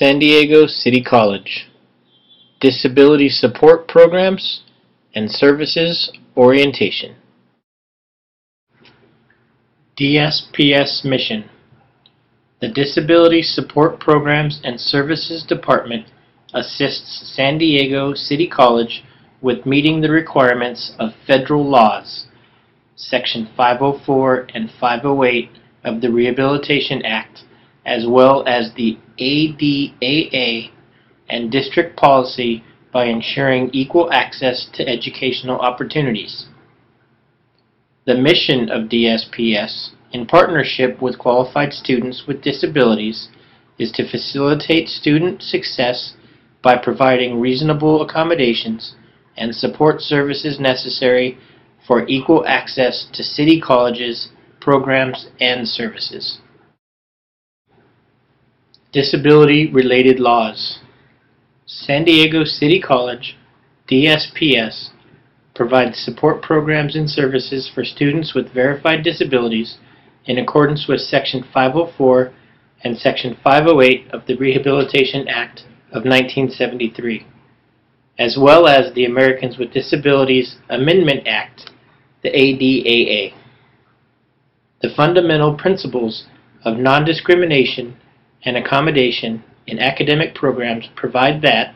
San Diego City College, Disability Support Programs and Services Orientation. DSPS Mission. The Disability Support Programs and Services Department assists San Diego City College with meeting the requirements of federal laws, Section 504 and 508 of the Rehabilitation Act, as well as the ADAA and district policy by ensuring equal access to educational opportunities. The mission of DSPS, in partnership with qualified students with disabilities, is to facilitate student success by providing reasonable accommodations and support services necessary for equal access to city colleges, programs, and services. Disability-related laws. San Diego City College, DSPS, provides support programs and services for students with verified disabilities in accordance with Section 504 and Section 508 of the Rehabilitation Act of 1973, as well as the Americans with Disabilities Amendment Act, the ADAA. The fundamental principles of non-discrimination and accommodation in academic programs provide that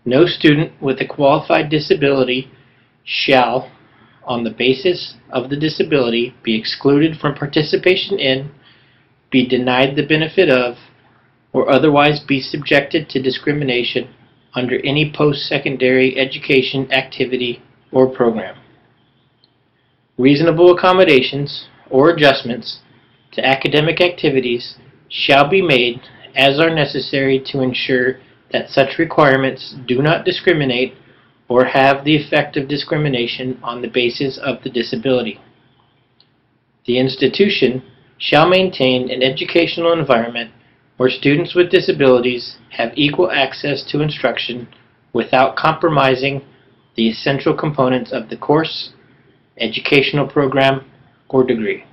no student with a qualified disability shall, on the basis of the disability, be excluded from participation in, be denied the benefit of, or otherwise be subjected to discrimination under any post-secondary education activity or program. Reasonable accommodations or adjustments to academic activities shall be made as are necessary to ensure that such requirements do not discriminate or have the effect of discrimination on the basis of the disability. The institution shall maintain an educational environment where students with disabilities have equal access to instruction without compromising the essential components of the course, educational program, or degree.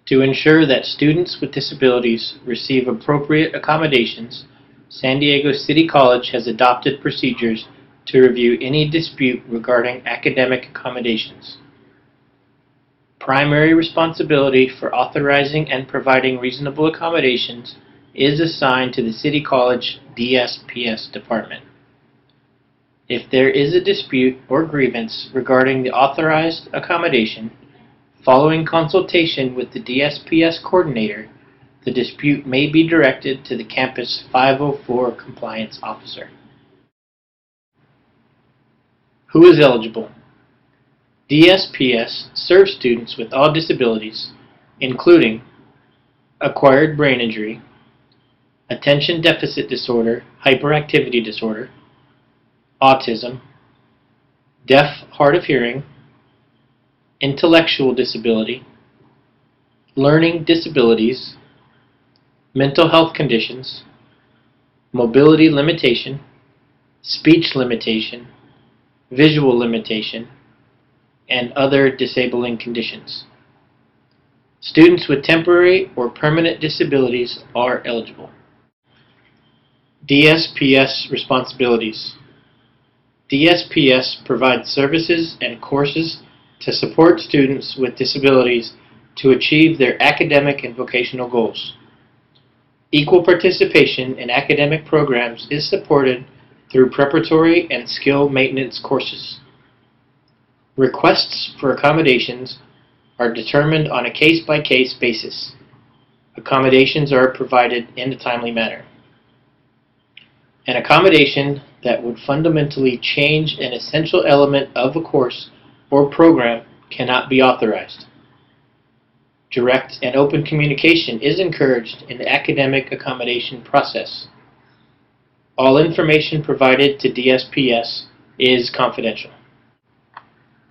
To ensure that students with disabilities receive appropriate accommodations, San Diego City College has adopted procedures to review any dispute regarding academic accommodations. Primary responsibility for authorizing and providing reasonable accommodations is assigned to the City College DSPS department. If there is a dispute or grievance regarding the authorized accommodation, following consultation with the DSPS coordinator, the dispute may be directed to the Campus 504 Compliance Officer. Who is eligible? DSPS serves students with all disabilities, including acquired brain injury, attention deficit disorder, hyperactivity disorder, autism, deaf, hard of hearing, intellectual disability, learning disabilities, mental health conditions, mobility limitation, speech limitation, visual limitation, and other disabling conditions. Students with temporary or permanent disabilities are eligible. DSPS Responsibilities. DSPS provides services and courses to support students with disabilities to achieve their academic and vocational goals. Equal participation in academic programs is supported through preparatory and skill maintenance courses. Requests for accommodations are determined on a case-by-case basis. Accommodations are provided in a timely manner. An accommodation that would fundamentally change an essential element of a course or program cannot be authorized. Direct and open communication is encouraged in the academic accommodation process. All information provided to DSPS is confidential.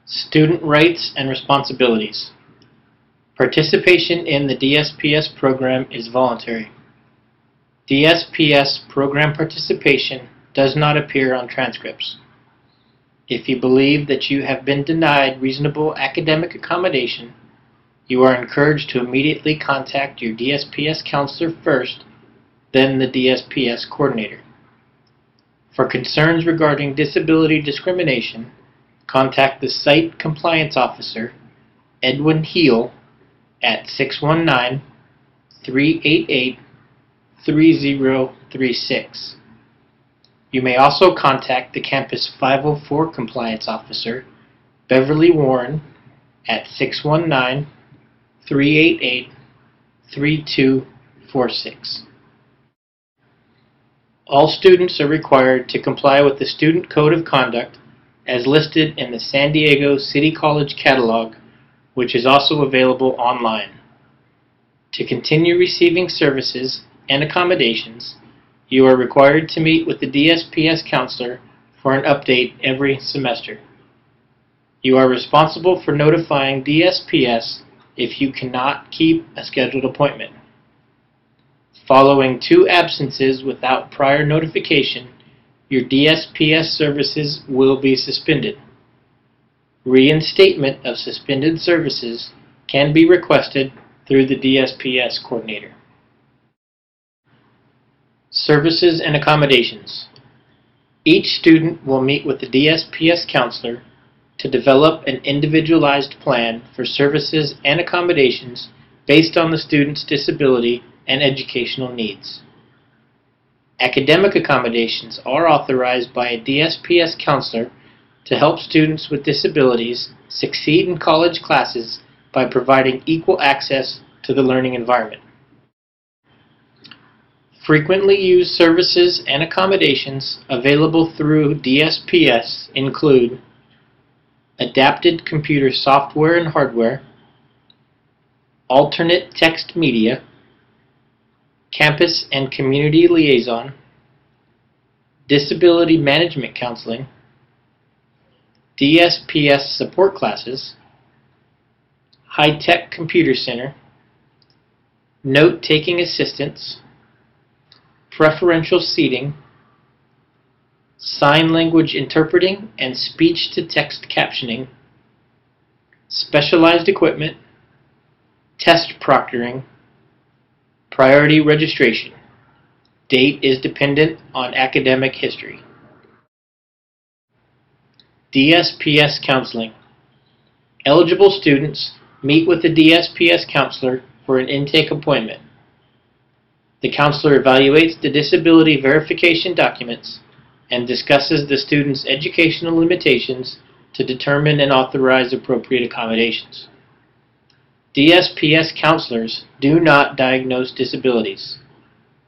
Student rights and responsibilities. Participation in the DSPS program is voluntary. DSPS program participation does not appear on transcripts. If you believe that you have been denied reasonable academic accommodation, you are encouraged to immediately contact your DSPS counselor first then the DSPS coordinator. For concerns regarding disability discrimination, contact the Site Compliance Officer, Edwin Heel, at 619-388-3036. You may also contact the Campus 504 Compliance Officer, Beverly Warren, at 619-388-3246. All students are required to comply with the Student Code of Conduct as listed in the San Diego City College Catalog, which is also available online. To continue receiving services and accommodations, you are required to meet with the DSPS counselor for an update every semester. You are responsible for notifying DSPS if you cannot keep a scheduled appointment. Following 2 absences without prior notification, your DSPS services will be suspended. Reinstatement of suspended services can be requested through the DSPS coordinator. Services and accommodations. Each student will meet with the DSPS counselor to develop an individualized plan for services and accommodations based on the student's disability and educational needs. Academic accommodations are authorized by a DSPS counselor to help students with disabilities succeed in college classes by providing equal access to the learning environment. Frequently used services and accommodations available through DSPS include adapted computer software and hardware, alternate text media, campus and community liaison, disability management counseling, DSPS support classes, high-tech computer center, note-taking assistance, preferential seating, sign language interpreting and speech-to-text captioning, specialized equipment, test proctoring, priority registration. Date is dependent on academic history. DSPS Counseling. Eligible students meet with the DSPS counselor for an intake appointment. The counselor evaluates the disability verification documents and discusses the student's educational limitations to determine and authorize appropriate accommodations. DSPS counselors do not diagnose disabilities.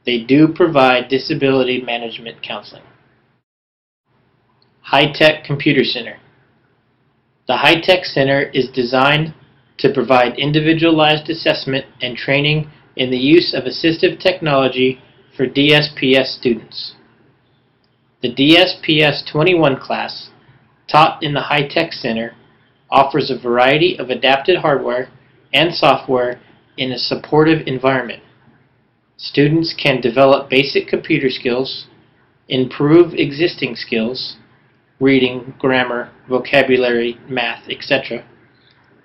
They do provide disability management counseling. High-Tech Computer Center. The High-Tech Center is designed to provide individualized assessment and training in the use of assistive technology for DSPS students. The DSPS 21 class, taught in the High-Tech Center, offers a variety of adapted hardware and software in a supportive environment. Students can develop basic computer skills, improve existing skills, reading, grammar, vocabulary, math, etc.,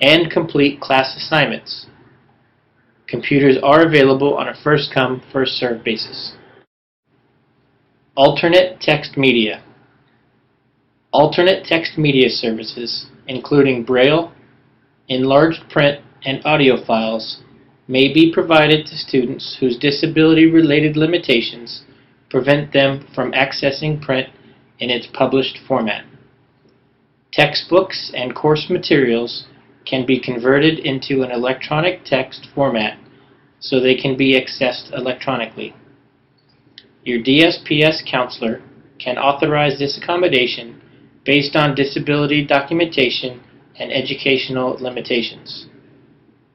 and complete class assignments. Computers are available on a first-come, first-served basis. Alternate text media. Alternate text media services, including Braille, enlarged print, and audio files, may be provided to students whose disability-related limitations prevent them from accessing print in its published format. Textbooks and course materials can be converted into an electronic text format so they can be accessed electronically. Your DSPS counselor can authorize this accommodation based on disability documentation and educational limitations.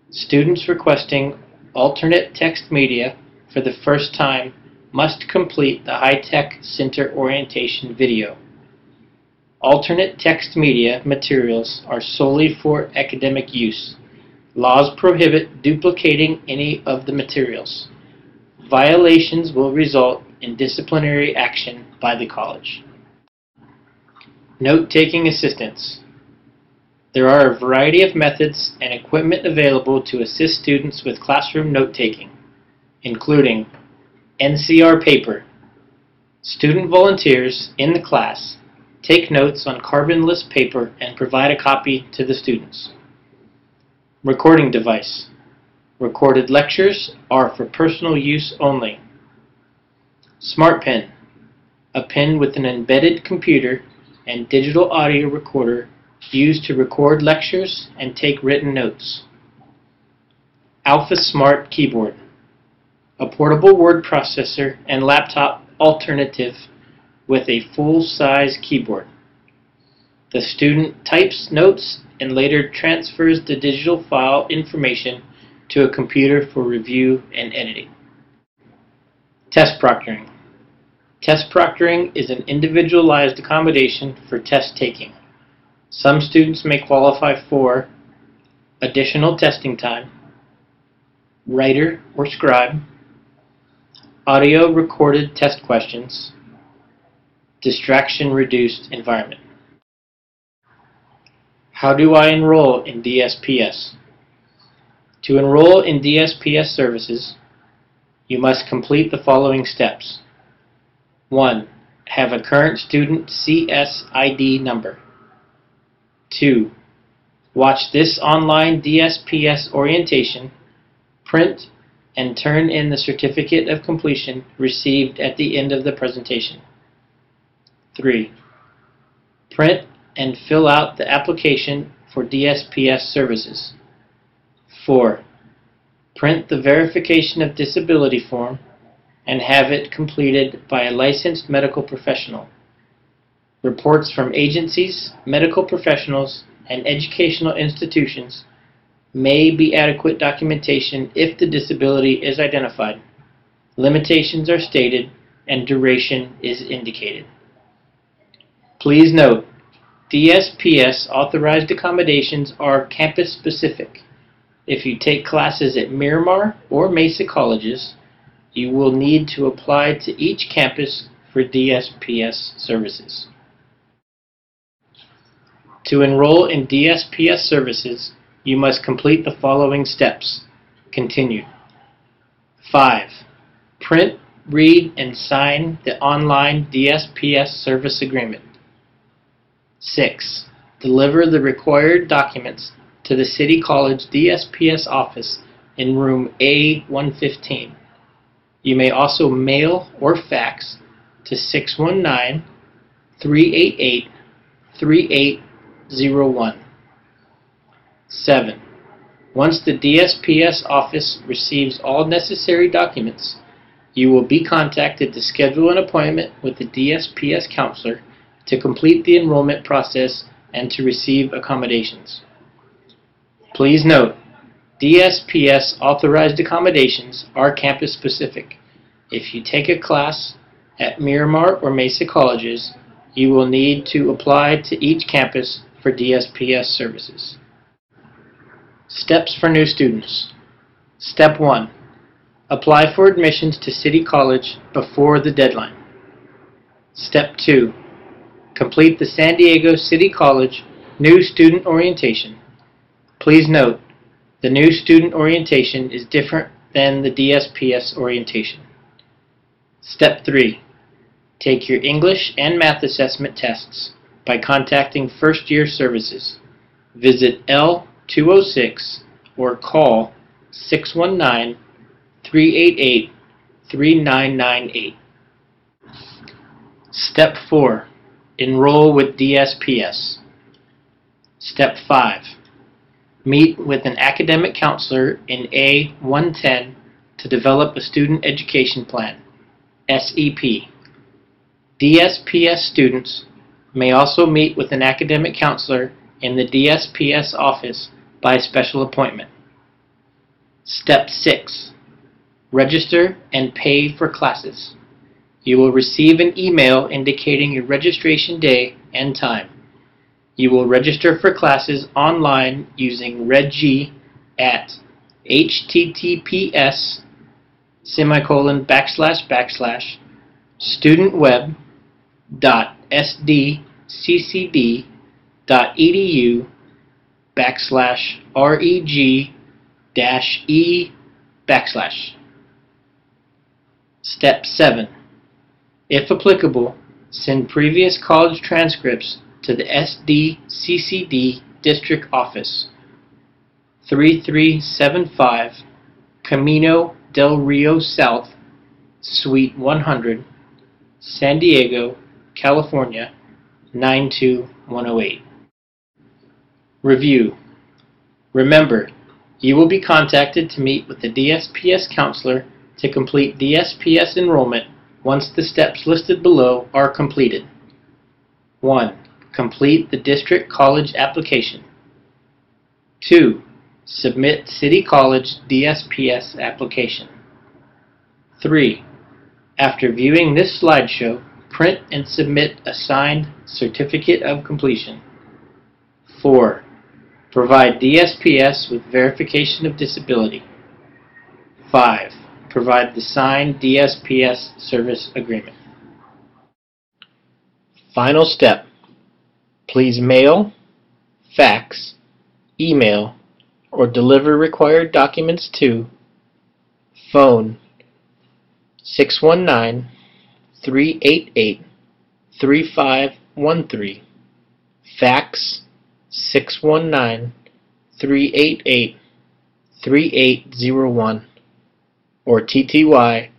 Students requesting alternate text media for the first time must complete the High-Tech Center orientation video. Alternate text media materials are solely for academic use. Laws prohibit duplicating any of the materials. Violations will result in disciplinary action by the college. Note-taking assistance. There are a variety of methods and equipment available to assist students with classroom note-taking, including NCR paper. Student volunteers in the class take notes on carbonless paper and provide a copy to the students. Recording device. Recorded lectures are for personal use only. Smart pen. A pen with an embedded computer and digital audio recorder used to record lectures and take written notes. Alpha Smart keyboard. A portable word processor and laptop alternative with a full-size keyboard. The student types notes and later transfers the digital file information to a computer for review and editing. Test proctoring. Test proctoring is an individualized accommodation for test taking. Some students may qualify for additional testing time, writer or scribe, audio recorded test questions, distraction-reduced environment. How do I enroll in DSPS? To enroll in DSPS services, you must complete the following steps. 1. Have a current student CSID number. 2. Watch this online DSPS orientation, print, and turn in the certificate of completion received at the end of the presentation. 3. Print and fill out the application for DSPS services. 4. Print the verification of disability form and have it completed by a licensed medical professional. Reports from agencies, medical professionals, and educational institutions may be adequate documentation if the disability is identified, limitations are stated, and duration is indicated. Please note, DSPS authorized accommodations are campus-specific. If you take classes at Miramar or Mesa colleges, you will need to apply to each campus for DSPS services. To enroll in DSPS services, you must complete the following steps. Continued. 5. Print, read, and sign the online DSPS service agreement. 6. Deliver the required documents to the City College DSPS office in room A115. You may also mail or fax to 619-388-3801. 7. Once the DSPS office receives all necessary documents, you will be contacted to schedule an appointment with the DSPS counselor to complete the enrollment process and to receive accommodations. Please note, DSPS authorized accommodations are campus-specific. If you take a class at Miramar or Mesa colleges, you will need to apply to each campus for DSPS services. Steps for new students. Step 1. Apply for admissions to City College before the deadline. Step 2. Complete the San Diego City College New Student Orientation. Please note, the New Student Orientation is different than the DSPS orientation. Step 3. Take your English and Math assessment tests by contacting First Year Services. Visit L206 or call 619-388-3998. Step 4. Enroll with DSPS. Step 5. Meet with an academic counselor in A110 to develop a student education plan, SEP. DSPS students may also meet with an academic counselor in the DSPS office by special appointment. Step 6. Register and pay for classes. You will receive an email indicating your registration day and time. You will register for classes online using Regi at https://studentweb.sdccd.edu/reg-e/. Step 7. If applicable, send previous college transcripts to the SDCCD District Office, 3375 Camino del Rio South, Suite 100, San Diego, California, 92108. Review. Remember, you will be contacted to meet with the DSPS counselor to complete DSPS enrollment once the steps listed below are completed. 1. Complete the district college application. 2. Submit City College DSPS application. 3. After viewing this slideshow, print and submit a signed Certificate of Completion. 4. Provide DSPS with verification of disability. 5. Provide the signed DSPS service agreement. Final step. Please mail, fax, email, or deliver required documents to phone 619-388-3513, fax 619-388-3801, or TTY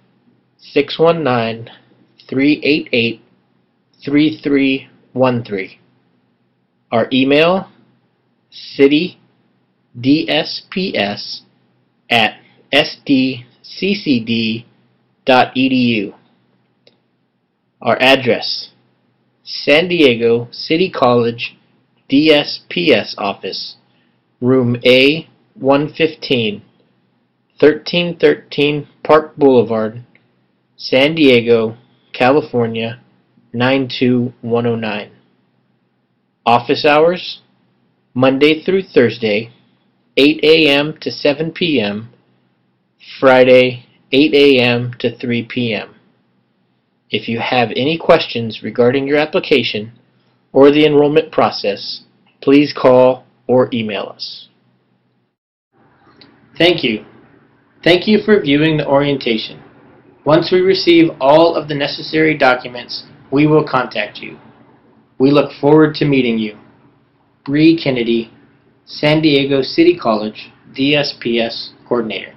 619-388-3313. Our email, cityDSPS@sdccd.edu. Our address, San Diego City College DSPS Office, Room A115, 1313 Park Boulevard, San Diego, California, 92109. Office hours, Monday through Thursday, 8 a.m. to 7 p.m., Friday, 8 a.m. to 3 p.m. If you have any questions regarding your application or the enrollment process, please call or email us. Thank you. Thank you for viewing the orientation. Once we receive all of the necessary documents, we will contact you. We look forward to meeting you. Bree Kennedy, San Diego City College, DSPS Coordinator.